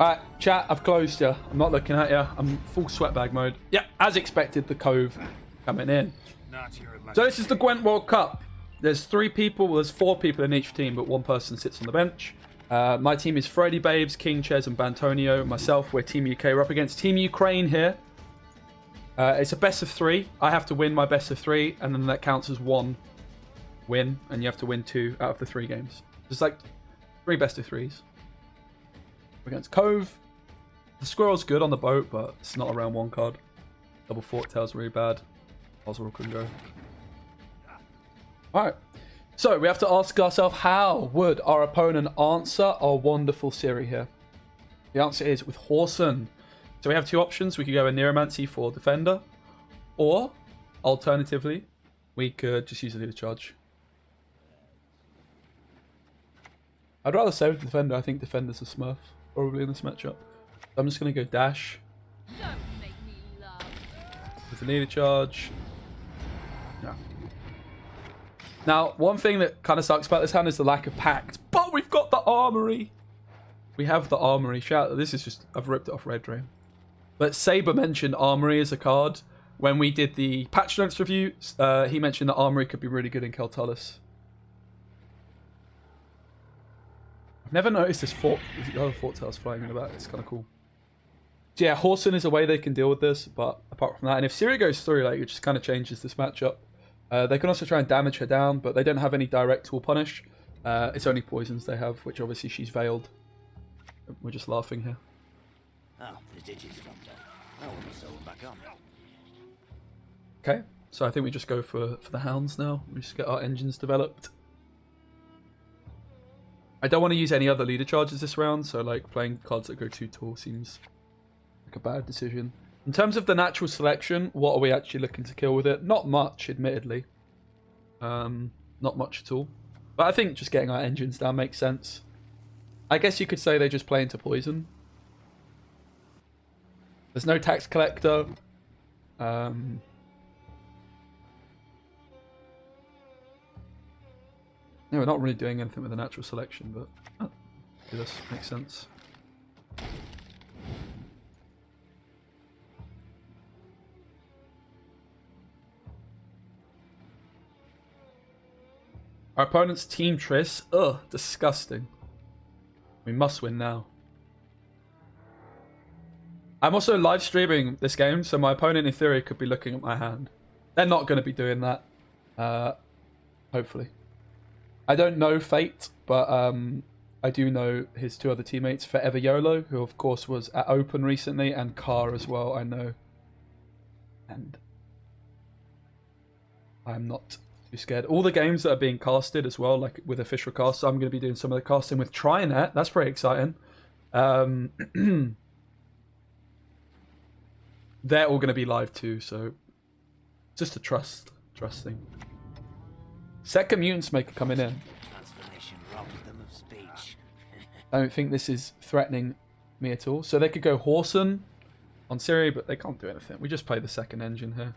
Alright, chat, I've closed you. I'm not looking at you. I'm full sweatbag mode. Yeah, as expected, the Cove coming in. So this is the Gwent World Cup. There's 4 people in each team, but 1 person sits on the bench. My team is Freddy Babes, King Ches, and Bantonio. Myself, we're Team UK. We're up against Team Ukraine here. It's a best of 3. I have to win my best of 3, and then that counts as 1 win, and you have to win 2 out of the 3 games. It's like 3 best of 3s. Against Cove. The Squirrel's good on the boat, but it's not a round 1 card. Double Forktail's really bad. Oswald can go. Alright. So we have to ask ourselves, how would our opponent answer our wonderful Siri here? The answer is with Horson. So we have 2 options. We could go a Neuromancy for Defender, or alternatively, we could just use a Leader Charge. I'd rather say with Defender. I think Defender's a Smurf, probably in this matchup. So I'm just going to go Dash. Don't make me laugh. With the Leader Charge. Yeah. Now, one thing that kind of sucks about this hand is the lack of Pact, but we've got the Armory. We have the Armory. Shout, this is just, I've ripped it off Red Drain. But Saber mentioned Armory as a card. When we did the patch notes review, he mentioned that Armory could be really good in Keltalis. I've never noticed this other Forktails flying in the back. It's kind of cool. So yeah, Horson is a way they can deal with this, but apart from that, and if Siri goes through, like, it just kind of changes this matchup. They can also try and damage her down, but they don't have any direct tool punish. It's only poisons they have, which obviously she's veiled. We're just laughing here. Oh, the digits dropped off. I want to sew them back on. Okay, so I think we just go for the Hounds now. We just get our engines developed. I don't want to use any other leader charges this round, so like playing cards that go too tall seems like a bad decision. In terms of the natural selection, what are we actually looking to kill with it? Not much, admittedly. Not much at all. But I think just getting our engines down makes sense. I guess you could say they just play into poison. There's no tax collector. No, we're not really doing anything with the natural selection, but this makes sense. Our opponent's Team Triss. Ugh, disgusting. We must win now. I'm also live streaming this game, so my opponent in theory could be looking at my hand. They're not going to be doing that. Hopefully. I don't know Fate, but I do know his 2 other teammates, Forever YOLO, who of course was at Open recently, and Car as well, I know. And I'm not too scared. All the games that are being casted as well, like with official casts, so I'm going to be doing some of the casting with Trinet. That's pretty exciting. They're all going to be live too, so just a trust thing. Second Mutants Maker coming in. Transformation robbed them of speech. I don't think this is threatening me at all. So they could go Horson on Siri, but they can't do anything. We just play the second engine here.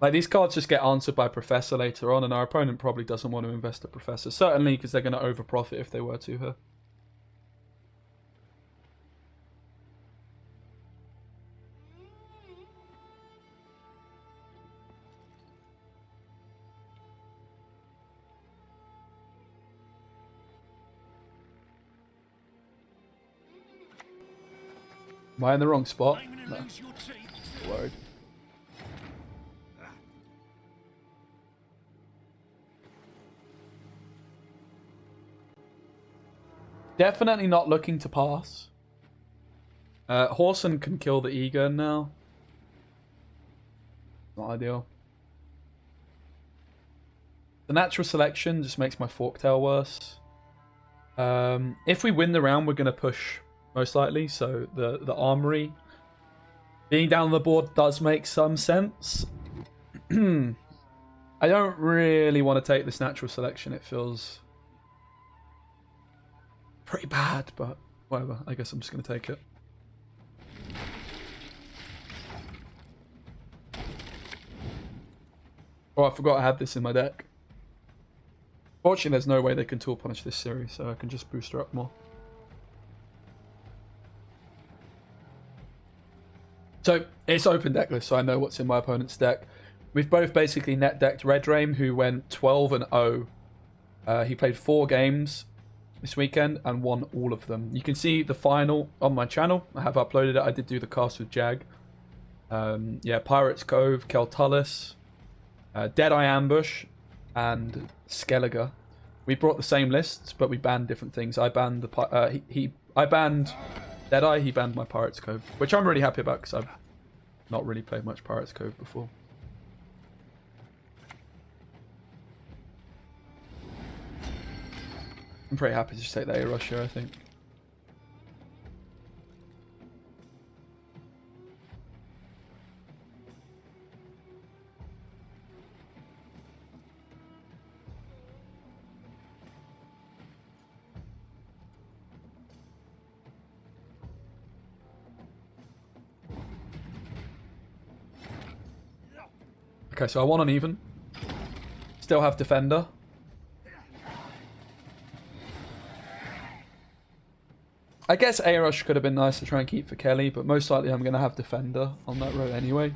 Like, these cards just get answered by Professor later on, and our opponent probably doesn't want to invest a Professor. Certainly, because they're going to over-profit if they were to here. Am I in the wrong spot? No. Worried. Definitely not looking to pass. Horson can kill the E-gun now. Not ideal. The natural selection just makes my Forktail worse. If we win the round, we're going to push most likely. So the Armory being down on the board does make some sense. I don't really want to take this natural selection. It feels pretty bad, but whatever. I guess I'm just going to take it. Oh, I forgot I had this in my deck. Fortunately, there's no way they can tool punish this series, so I can just boost her up more. So it's open deck list, so I know what's in my opponent's deck. We've both basically net decked Redraim, who went 12-0. He played 4 games this weekend and won all of them. You can see the final on my channel. I have uploaded it. I did do the cast with Jag. Yeah, Pirates Cove, Keltullus, Deadeye Ambush, and Skellige. We brought the same lists, but we banned different things. I banned the I banned Deadeye. He banned my Pirates Cove, which I'm really happy about because I've not really played much Pirates Cove before. I'm pretty happy to just take the A-Rush here, I think. Okay, so I won uneven. Still have Defender. I guess A-Rush could have been nice to try and keep for Kelly, but most likely I'm going to have Defender on that row anyway.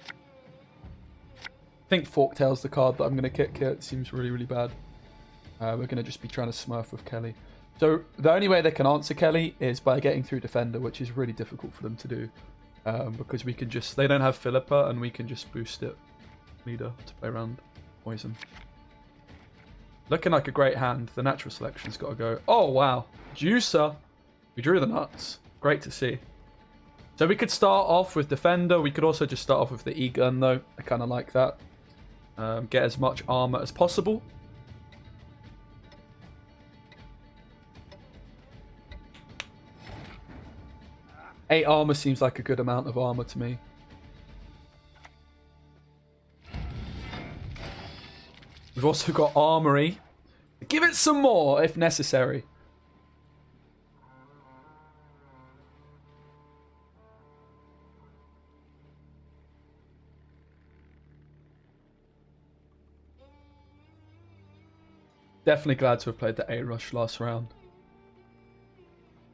I think Forktail's the card that I'm going to kick here. It seems really, really bad. We're going to just be trying to smurf with Kelly. So the only way they can answer Kelly is by getting through Defender, which is really difficult for them to do. Because we can just... They don't have Philippa, and we can just boost it. Leader to play around Poison. Looking like a great hand. The natural selection's got to go. Oh, wow. Juicer. We drew the nuts. Great to see. So we could start off with Defender. We could also just start off with the E-Gun, though. I kind of like that. Get as much armor as possible. Eight armor seems like a good amount of armor to me. We've also got Armory. Give it some more if necessary. Definitely glad to have played the A-Rush last round.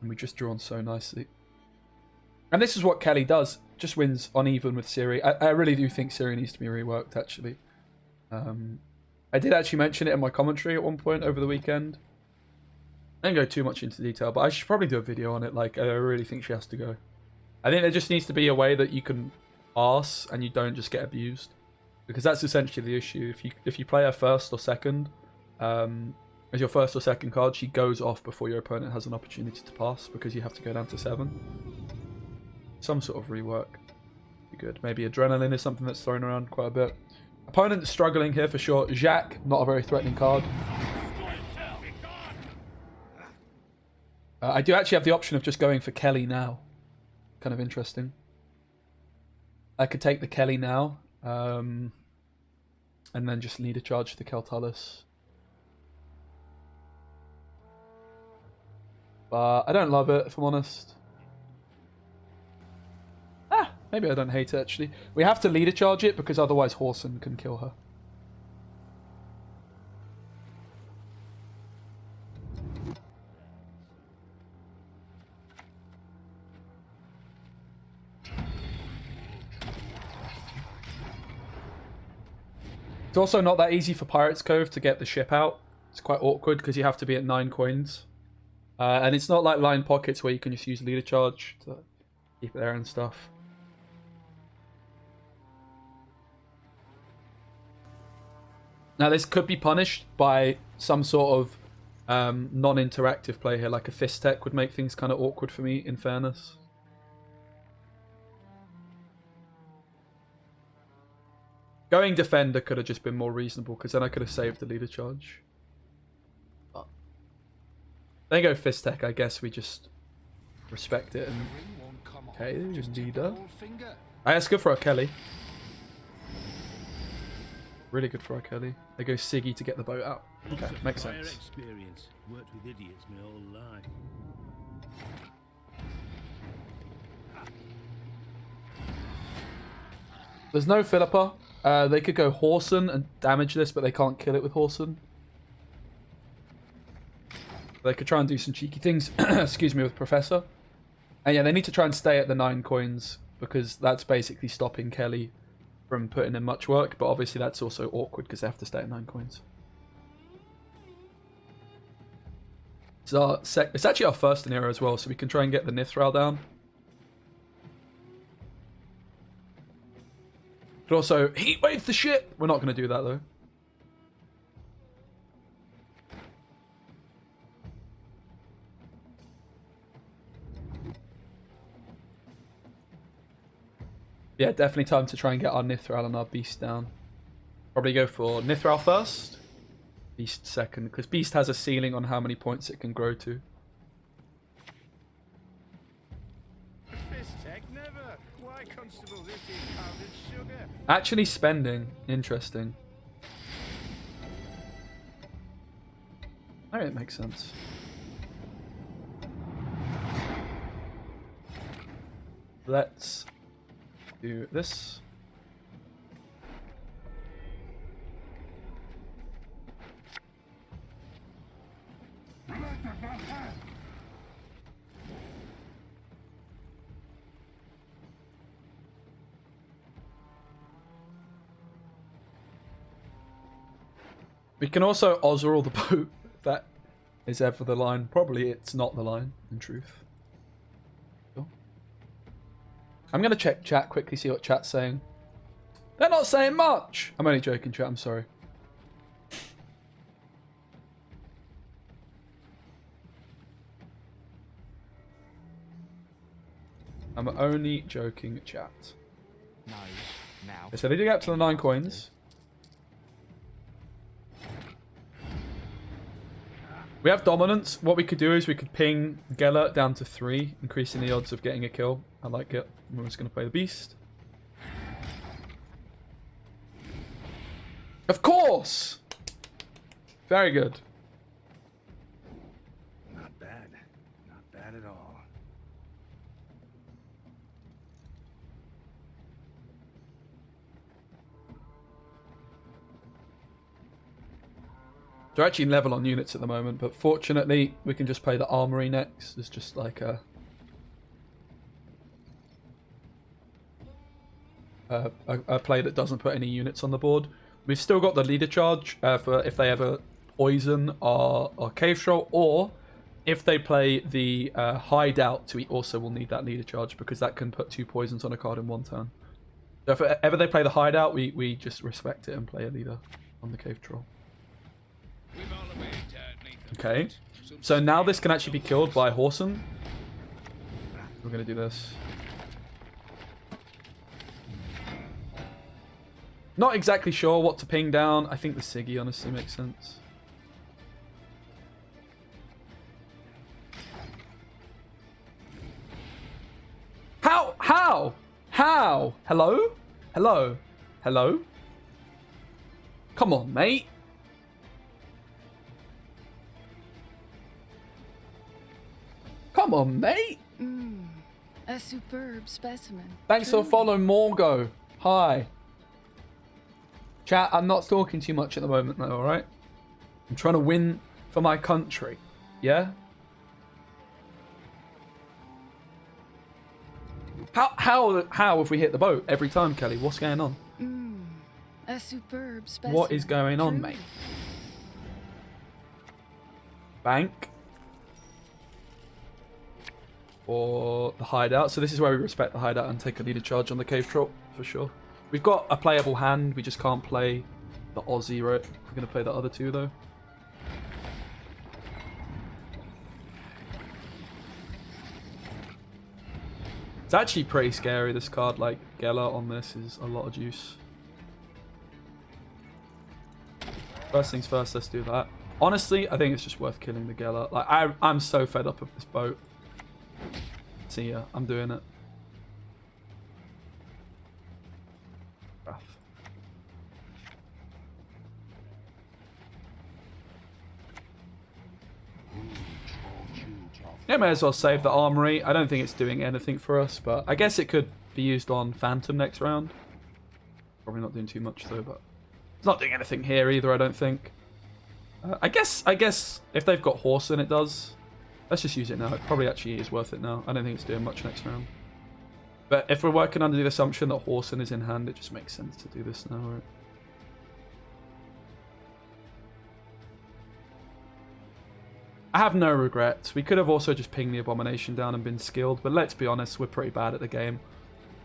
And we just drawn so nicely. And this is what Kelly does. Just wins uneven with Siri. I really do think Siri needs to be reworked, actually. I did actually mention it in my commentary at one point over the weekend. I didn't go too much into detail, but I should probably do a video on it. Like, I really think she has to go. I think there just needs to be a way that you can pass and you don't just get abused. Because that's essentially the issue. If you play her first or second, as your first or second card, she goes off before your opponent has an opportunity to pass because you have to go down to 7. Some sort of rework. Be good. Maybe Adrenaline is something that's thrown around quite a bit. Opponent struggling here for sure. Jacques, not a very threatening card. I do actually have the option of just going for Kelly now. Kind of interesting. I could take the Kelly now. And then just lead a charge to the Keltullus. But I don't love it, if I'm honest. Maybe I don't hate it, actually. We have to leader charge it, because otherwise Horson can kill her. It's also not that easy for Pirates Cove to get the ship out. It's quite awkward, because you have to be at 9 coins. And it's not like Line Pockets, where you can just use leader charge to keep it there and stuff. Now, this could be punished by some sort of non-interactive play here, like a Fist Tech would make things kind of awkward for me, in fairness. Going Defender could have just been more reasonable, because then I could have saved the leader charge. But then go Fist Tech, I guess we just respect it. And okay, leader. That's good for our Kelly. Really good for our Kelly. They go Siggy to get the boat out. Okay, makes sense. Experience. Worked with idiots my whole life. There's no Philippa. They could go Horsen and damage this, but they can't kill it with Horsen. They could try and do some cheeky things, excuse me, with Professor. And yeah, they need to try and stay at the 9 coins, because that's basically stopping Kelly from putting in much work, but obviously that's also awkward because they have to stay at 9 coins. It's actually our first in era as well, so we can try and get the Nithral down. But also, heatwave the ship! We're not going to do that though. Yeah, definitely time to try and get our Nithral and our Beast down. Probably go for Nithral first, Beast second, because Beast has a ceiling on how many points it can grow to. Actually spending, interesting. Alright, it makes sense. Let's do this. We can also Ozerl the boat, if that is ever the line. Probably it's not the line, in truth. Cool. I'm going to check chat quickly, see what chat's saying. They're not saying much! I'm only joking, chat, I'm sorry. I'm only joking, chat. No, now. So they do get up to the 9 coins. We have dominance. What we could do is we could ping Geller down to 3, increasing the odds of getting a kill. I like it. We're just going to play the Beast. Of course! Very good. Not bad. Not bad at all. They're actually level on units at the moment, but fortunately we can just play the Armory next. It's just like a play that doesn't put any units on the board. We've still got the leader charge for if they ever poison our cave troll, or if they play the hideout, we also will need that leader charge because that can put 2 poisons on a card in 1 turn. So if ever they play the hideout, we just respect it and play a leader on the cave troll. Okay, so now this can actually be killed by Horsen. We're going to do this. Not exactly sure what to ping down. I think the Siggy honestly makes sense. How? How? How? Hello? Hello? Hello? Come on, mate. Come on, mate. A superb specimen. Thanks for following Morgo. Hi. Chat, I'm not talking too much at the moment though, alright? I'm trying to win for my country. Yeah? How have we hit the boat every time, Kelly? What's going on? A superb specimen. What is going on, mate? Bank. Or the hideout. So this is where we respect the hideout and take a leader charge on the cave troll, for sure. We've got a playable hand, we just can't play the Aussie, right? We're going to play the other 2, though. It's actually pretty scary, this card. Like, Geller on this is a lot of juice. First things first, let's do that. Honestly, I think it's just worth killing the Geller. Like, I'm so fed up of this boat. See ya, I'm doing it. Rough. Yeah, may as well save the armory. I don't think it's doing anything for us, but I guess it could be used on Phantom next round. Probably not doing too much though, but it's not doing anything here either, I don't think. I guess if they've got horse in, it does. Let's just use it now. It probably actually is worth it now. I don't think it's doing much next round. But if we're working under the assumption that Horson is in hand, it just makes sense to do this now, right? I have no regrets. We could have also just pinged the Abomination down and been skilled, but let's be honest, we're pretty bad at the game.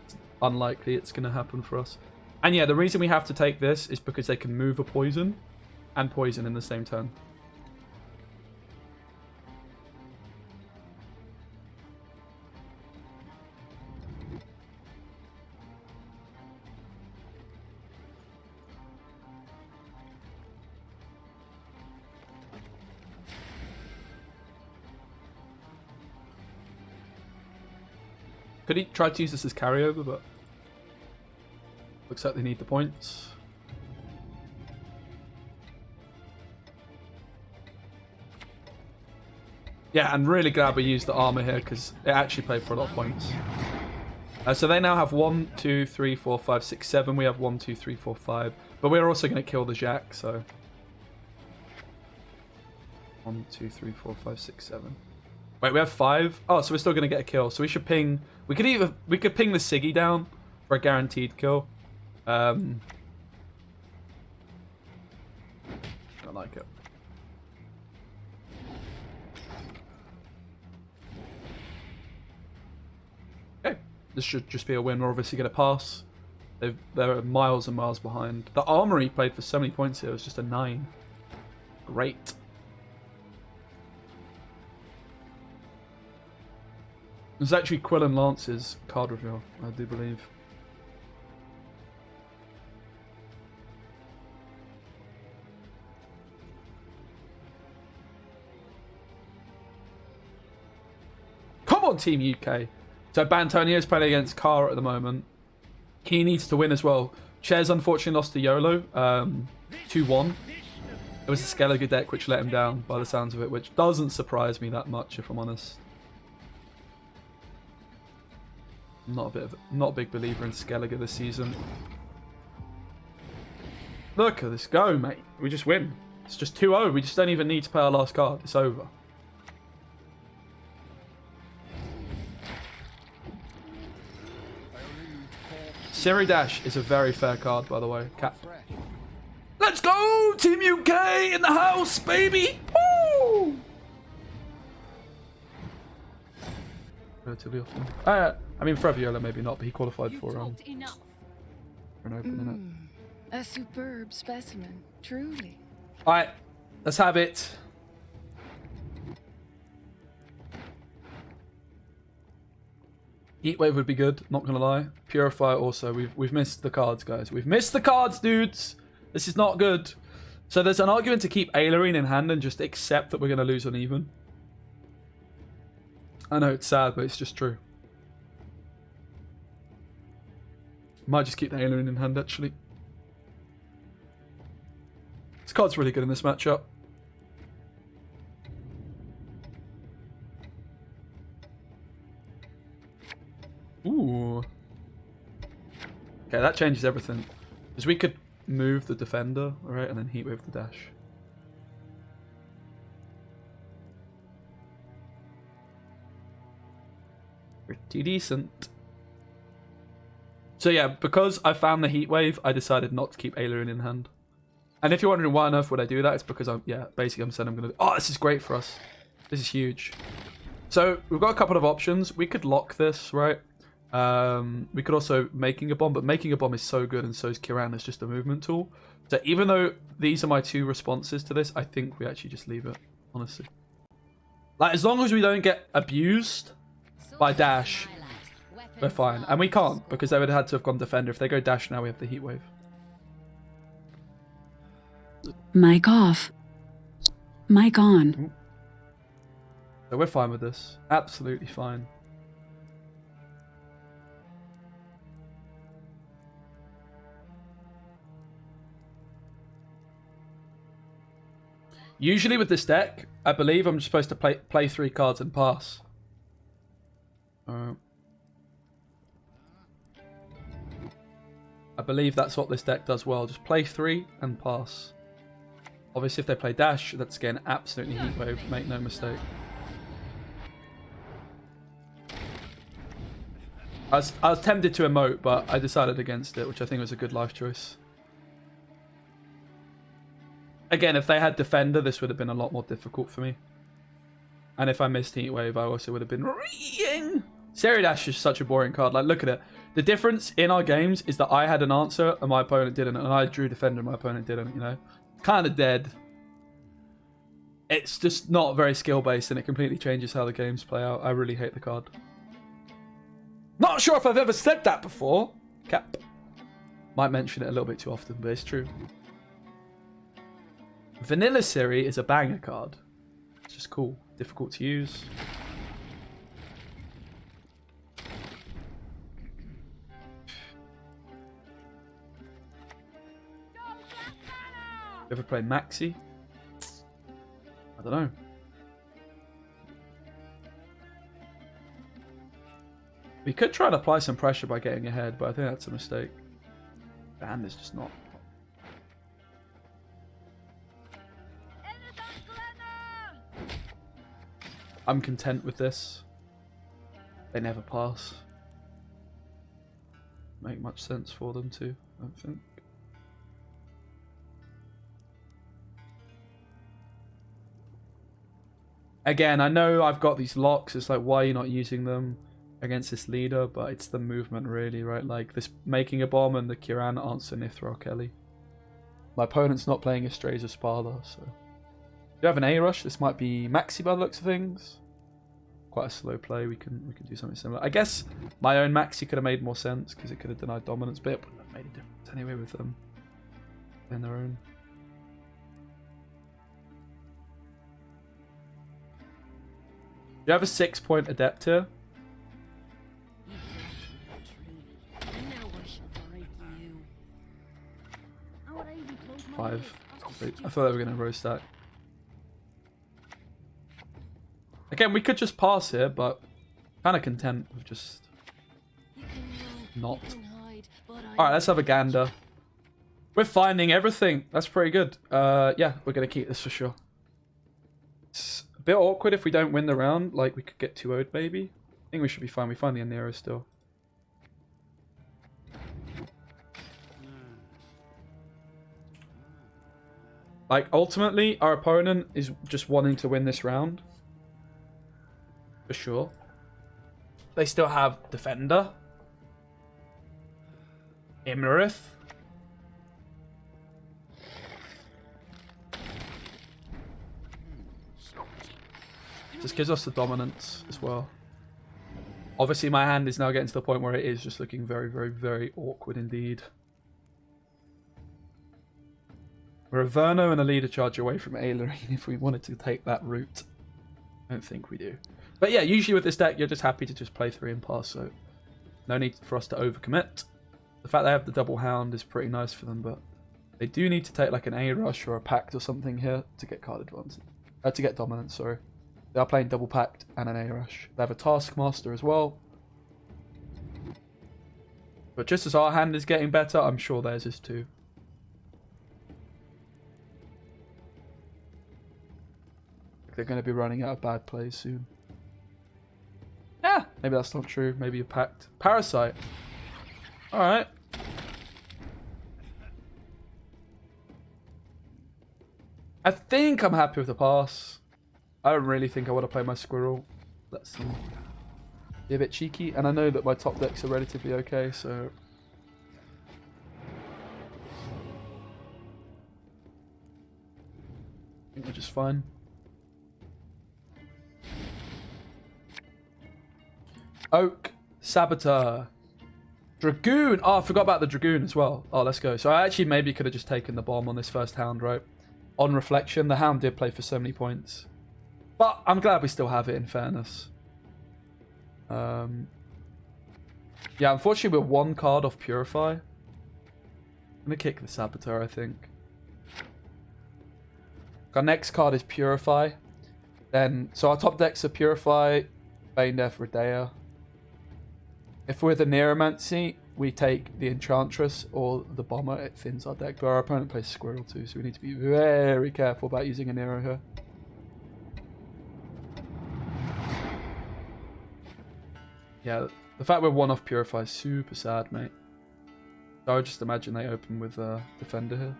It's unlikely it's going to happen for us. And yeah, the reason we have to take this is because they can move a poison and poison in the same turn. Could he try to use this as carryover, but looks like they need the points. Yeah, and really glad we used the armor here because it actually played for a lot of points. So they now have 1, 2, 3, 4, 5, 6, 7. We have 1, 2, 3, 4, 5. But we're also going to kill the Jack, so 1, 2, 3, 4, 5, 6, 7. Wait, we have 5. Oh, so we're still going to get a kill. So we should ping. We could ping the Siggy down for a guaranteed kill. I like it. Okay, this should just be a win. We're obviously going to pass. They're miles and miles behind. The Armory played for so many points here. It was just a 9. Great. It's actually Quill and Lance's card reveal, I do believe. Come on, Team UK. So Bantonio's playing against Kara at the moment. He needs to win as well. Ches unfortunately lost to YOLO 2-1. It was a Skellige deck which let him down by the sounds of it, which doesn't surprise me that much if I'm honest. I'm not a big believer in Skellige this season. Look at this go, mate. We just win. It's just 2-0. We just don't even need to play our last card. It's over. Siri Dash is a very fair card, by the way. Let's go! Team UK in the house, baby! Woo! Relatively often. I mean, for Viola, maybe not, but he qualified for an open, innit? A superb specimen, truly. Alright, let's have it. Heatwave would be good, not gonna lie. Purify also. We've missed the cards, guys. We've missed the cards, dudes! This is not good. So there's an argument to keep Ailerine in hand and just accept that we're gonna lose uneven. I know it's sad, but it's just true. Might just keep the Ailerine in hand, actually. This card's really good in this matchup. Ooh. Okay, that changes everything. Because we could move the defender, alright, and then Heatwave the dash. Pretty decent. So yeah, because I found the Heatwave, I decided not to keep Aileron in hand. And if you're wondering why on earth would I do that, it's because basically I'm saying I'm going to... Oh, this is great for us. This is huge. So we've got a couple of options. We could lock this, right? We could also making a bomb, but making a bomb is so good and so is Kiran. It's just a movement tool. So even though these are my 2 responses to this, I think we actually just leave it, honestly. Like, as long as we don't get abused by dash, we're fine. And we can't, because they would have had to have gone defender. If they go dash now, we have the heat wave. Mic off. Mic on. So we're fine with this. Absolutely fine. Usually with this deck, I believe I'm supposed to play 3 cards and pass. I believe that's what this deck does well. Just play 3 and pass. Obviously, if they play dash, that's again absolutely heat wave. Make no mistake. I was tempted to emote, but I decided against it, which I think was a good life choice. Again, if they had defender, this would have been a lot more difficult for me. And if I missed heat wave, I also would have been reading. Serie Dash is such a boring card. Like, look at it. The difference in our games is that I had an answer and my opponent didn't, and I drew defender and my opponent didn't, you know. Kind of dead. It's just not very skill-based, and it completely changes how the games play out. I really hate the card. Not sure if I've ever said that before. Cap. Might mention it a little bit too often, but it's true. Vanilla Siri is a banger card. It's just cool. Difficult to use. Ever play Maxi? I don't know. We could try and apply some pressure by getting ahead, but I think that's a mistake. The hand is just not. I'm content with this. They never pass. Make much sense for them to, I don't think. Again, I know I've got these locks. It's like, why are you not using them against this leader? But it's the movement, really, right? Like, this making a bomb and the Kiran answer Nithra or Kelly. My opponent's not playing Estrays or Sparla, so... Do you have an A-Rush? This might be Maxi by the looks of things. Quite a slow play. We can do something similar. I guess my own Maxi could have made more sense because it could have denied dominance, but it wouldn't have made a difference anyway with them in their own. Do you have a 6-point Adept here? Five. I thought they were going to roast that. Again, we could just pass here, but kind of content with just not. Alright, let's have a gander. We're finding everything. That's pretty good. Yeah, we're going to keep this for sure. It's a bit awkward if we don't win the round. Like, we could get 2-0'd maybe. I think we should be fine. We find the Anero still. Like, ultimately, our opponent is just wanting to win this round. For sure. They still have Defender. Imerith. Just gives us the dominance as well. Obviously, my hand is now getting to the point where it is just looking very, very, very awkward indeed. We're a Verno and a leader charge away from Ailerine if we wanted to take that route. I don't think we do. But yeah, usually with this deck, you're just happy to just play 3 and pass, so no need for us to overcommit. The fact they have the double hound is pretty nice for them, but they do need to take like an A-Rush or a Pact or something here to get card advantage. To get dominance, sorry. They are playing double Pact and an A-Rush. They have a Taskmaster as well. But just as our hand is getting better, I'm sure theirs is too. They're going to be running out of bad plays soon. Yeah, maybe that's not true. Maybe a Pact. Parasite. Alright. I think I'm happy with the pass. I don't really think I want to play my Squirrel. Let's be a bit cheeky. And I know that my top decks are relatively okay, so... I think we're just fine. Oak, Saboteur, Dragoon. Oh, I forgot about the Dragoon as well. Oh, let's go. So I actually maybe could have just taken the bomb on this first Hound, right? On reflection, the Hound did play for so many points. But I'm glad we still have it, in fairness. Yeah, unfortunately, we're 1 card off Purify. I'm going to kick the Saboteur, I think. Our next card is Purify. Then, so our top decks are Purify, Bane Death, Redea. If we're the Neuromancy, we take the Enchantress or the Bomber, it thins our deck. But our opponent plays Squirrel too, so we need to be very careful about using an Nero here. Yeah, the fact we're one off Purify is super sad, mate. So I would just imagine they open with Defender here.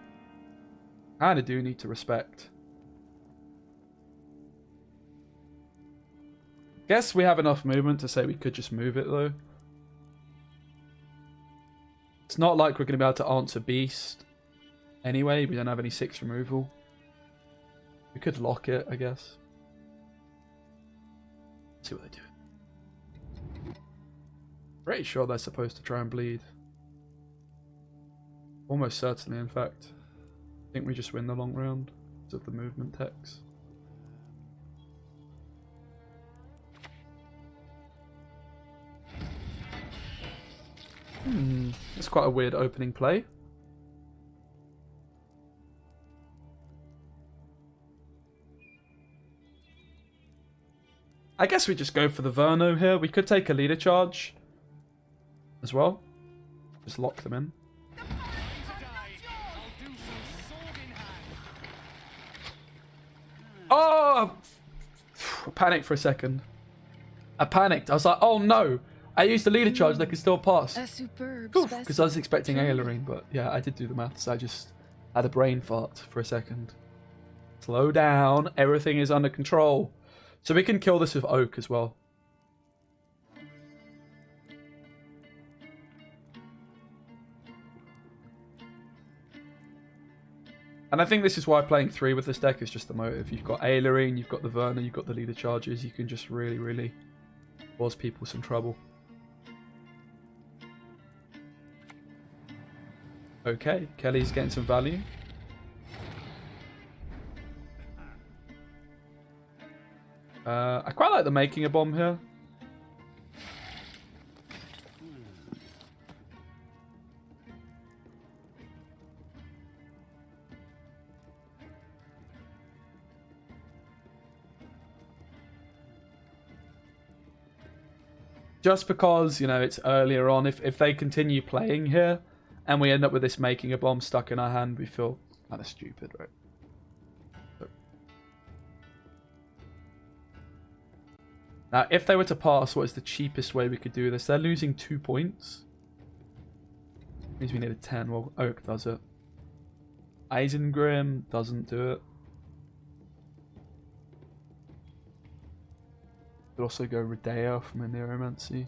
Kinda do need to respect. Guess we have enough movement to say we could just move it though. It's not like we're going to be able to answer Beast anyway. We don't have any 6 removal. We could lock it, I guess. See what they do. Pretty sure they're supposed to try and bleed. Almost certainly, in fact. I think we just win the long round because of the movement techs. It's quite a weird opening play. I guess we just go for the Verno here. We could take a leader charge as well. Just lock them in. Oh! I panicked for a second. I panicked. I was like, oh no! I used the leader charge, they could still pass. A superb Because I was expecting Ailerine, but yeah, I did do the maths. I just had a brain fart for a second. Slow down. Everything is under control. So we can kill this with Oak as well. And I think this is why playing 3 with this deck is just the motive. You've got Ailerine, you've got the Verna, you've got the leader charges. You can just really, really cause people some trouble. Okay, Kelly's getting some value. I quite like the making a bomb here. Just because, you know, it's earlier on, if they continue playing here and we end up with this making a bomb stuck in our hand, we feel kind of stupid, right? So. Now, if they were to pass, what is the cheapest way we could do this? They're losing 2 points. Means we need a 10. Well, Oak does it. Isengrim doesn't do it. Could also go Redea from a Neuromancy.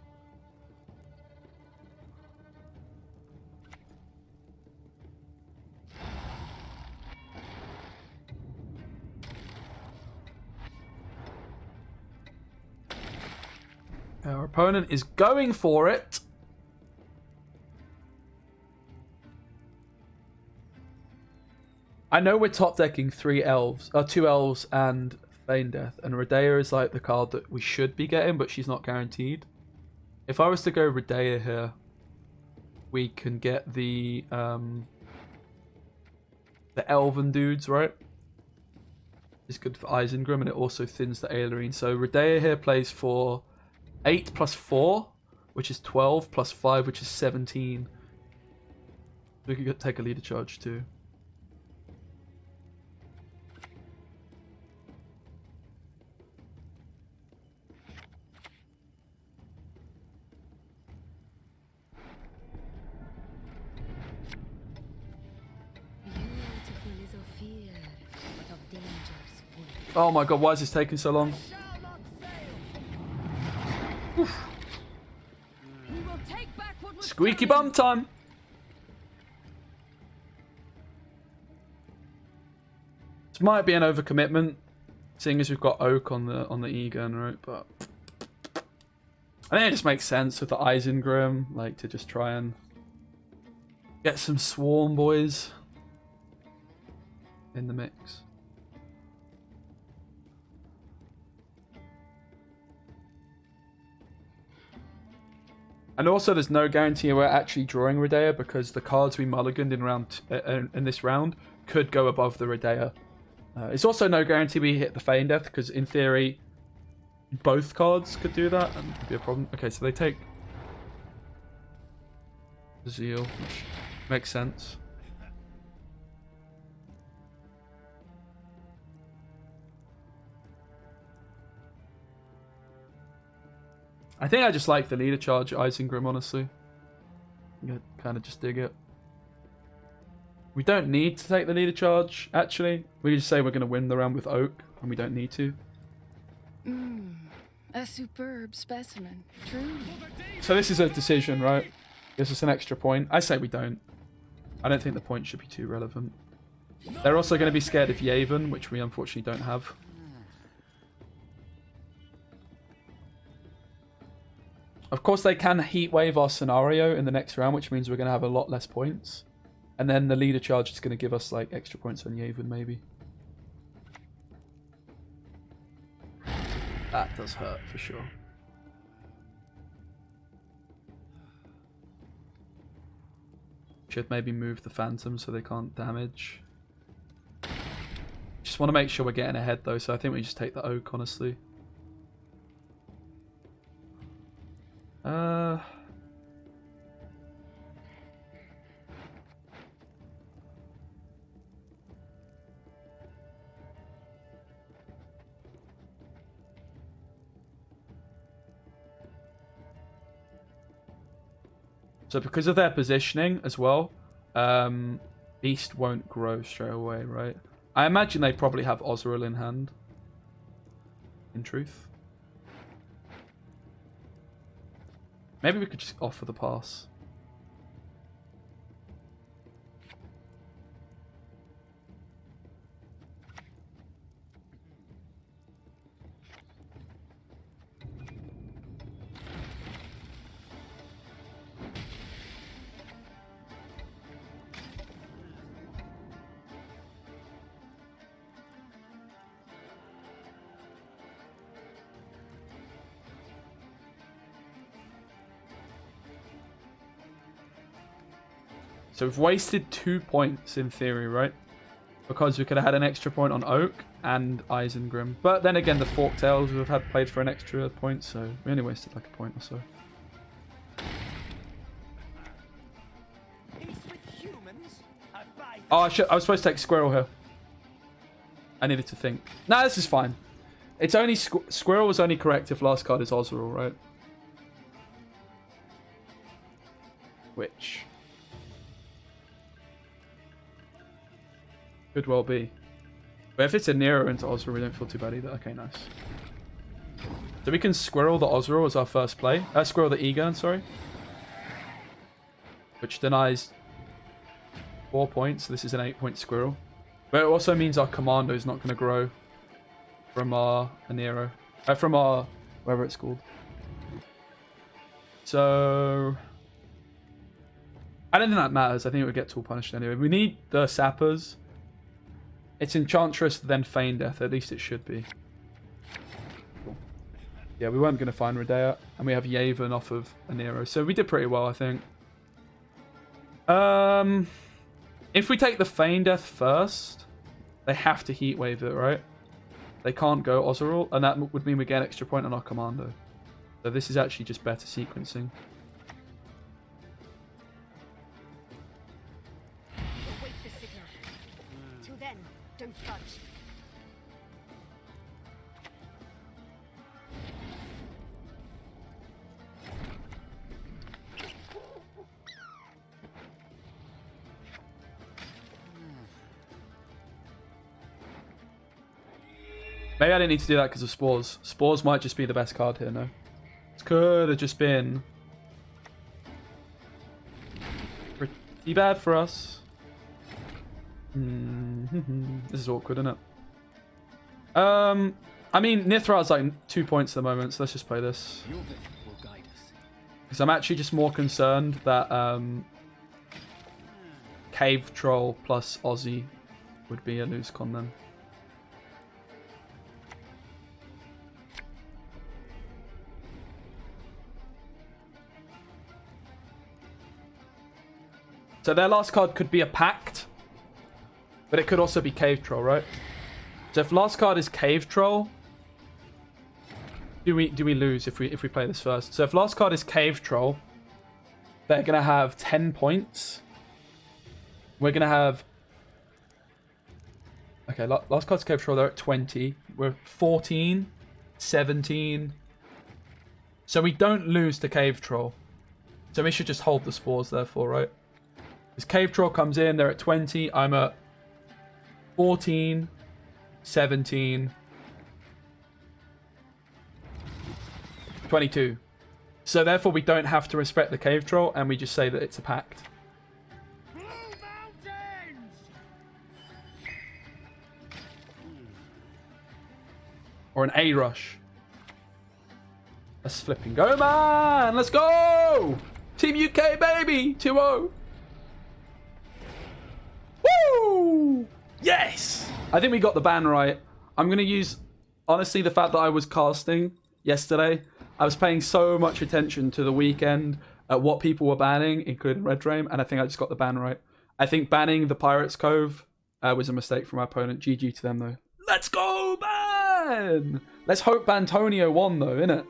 Our opponent is going for it. I know we're top decking 2 elves and Feign Death, and Redea is like the card that we should be getting, but she's not guaranteed. If I was to go Redea here, we can get the elven dudes, right? It's good for Isengrim, and it also thins the Ailerine. So Redea here plays for 8 plus 4, which is 12, plus 5, which is 17. We could take a leader charge too. Oh my god, why is this taking so long? Squeaky bum time! This might be an overcommitment, seeing as we've got Oak on the E-gun, right? But I think it just makes sense with the Isengrim, like to just try and get some Swarm boys in the mix. And also, there's no guarantee we're actually drawing Redea because the cards we mulliganed in this round could go above the Redea. It's also no guarantee we hit the Feign Death because, in theory, both cards could do that and it could be a problem. Okay, so they take Zeal, which makes sense. I think I just like the leader charge at Isengrim, honestly. I kind of just dig it. We don't need to take the leader charge, actually. We can just say we're going to win the round with Oak, and we don't need to. A superb specimen, truly. So this is a decision, right? Gives us an extra point. I say we don't. I don't think the point should be too relevant. They're also going to be scared of Yavin, which we unfortunately don't have. Of course, they can heat wave our scenario in the next round, which means we're going to have a lot less points. And then the leader charge is going to give us like extra points on Yavin, maybe. That does hurt for sure. Should maybe move the Phantom so they can't damage. Just want to make sure we're getting ahead though, so I think we just take the Oak, honestly. So because of their positioning as well, Beast won't grow straight away, right? I imagine they probably have Ozreal in hand. In truth. Maybe we could just offer the pass. So we've wasted 2 points in theory, right? Because we could have had an extra point on Oak and Isengrim. But then again, the Forktails would have had played for an extra point, so we only wasted like a point or so. Oh, I was supposed to take Squirrel here. I needed to think. Nah, this is fine. It's only Squirrel was only correct if last card is Ozreal, right? Which could well be. But if it's a Nero into Ozreal, we don't feel too bad either. Okay, nice. So we can Squirrel the Ozreal as our first play. Squirrel the Egon, sorry. Which denies 4 points. So this is an 8-point Squirrel. But it also means our Commando is not going to grow from our Nero. From our... whatever it's called. So... I don't think that matters. I think it would get tool punished anyway. We need the Sappers. It's Enchantress, then Feign Death. At least it should be. Cool. Yeah, we weren't going to find Redea. And we have Yavin off of a Nero. So we did pretty well, I think. If we take the Feign Death first, they have to Heat Wave it, right? They can't go Ozreal. And that would mean we get an extra point on our Commando. So this is actually just better sequencing. Don't touch. Maybe I didn't need to do that because of Spores. Spores might just be the best card here, no? It could have just been pretty bad for us. This is awkward, isn't it? I mean, Nithra's like 2 points at the moment, so let's just play this. Because I'm actually just more concerned that Cave Troll plus Aussie would be a loose con then. So their last card could be a Pact. But it could also be Cave Troll, right? So if last card is Cave Troll, do we lose if we play this first? So if last card is Cave Troll, They're going to have 10 points. We're going to have... Okay, last card's Cave Troll, they're at 20. We're 14, 17. So we don't lose to Cave Troll. So we should just hold the spores, therefore, right? This Cave Troll comes in, they're at 20. I'm at 14, 17, 22. So therefore we don't have to respect the Cave Troll, and we just say that it's a pact. Or an A-Rush. Let's flipping go, man! Let's go! Team UK, baby! 2-0. Woo! Yes! I think we got the ban right. I'm going to use... Honestly, the fact that I was casting yesterday, I was paying so much attention to the weekend at what people were banning, including Red Dream, and I think I just got the ban right. I think banning the Pirates Cove was a mistake from my opponent. GG to them, though. Let's go, man! Let's hope Bantonio won, though, innit?